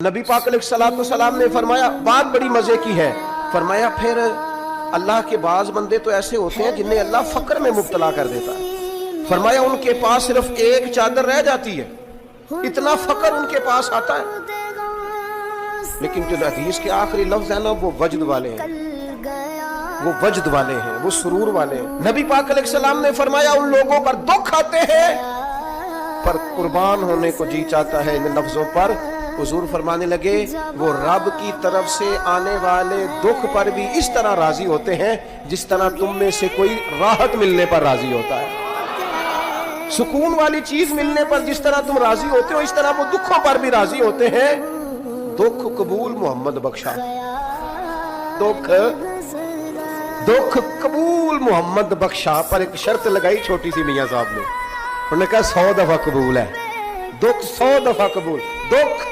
नबी पाक अलैहिस्सलाम ने फरमाया बात बड़ी मजे की है, फरमाया फिर अल्लाह के बाज बंदे तो ऐसे होते हैं जिन्हें अल्लाह फक्र में मुब्तला कर देता है। फरमाया उनके पास सिर्फ एक चादर रह जाती है, इतना फक्र उनके पास आता है। लेकिन जो हदीस के आखिरी लफ्ज है ना, वो वजद वाले हैं, वो वजद वाले हैं, वो सुरूर वाले हैं। नबी पाक अलैहिस्सलाम ने फरमाया उन लोगों पर दुख आते हैं पर कुर्बान होने को जी चाहता है। इन लफ्जों पर हुजूर फरमाने लगे वो रब की तरफ से आने वाले दुख पर भी इस तरह राजी होते हैं जिस तरह तुम में से कोई राहत मिलने पर राजी होता है। सुकून वाली चीज मिलने पर जिस तरह तुम राजी होते हो, इस तरह वो दुखों पर भी राजी होते हैं। दुख कबूल मोहम्मद बख्शा, दुख कबूल मोहम्मद बख्शा, पर एक शर्त लगाई छोटी सी मियां साहब ने, उन्होंने कहा 100 दफा कबूल है, दुख 100 दफा कबूल। दुख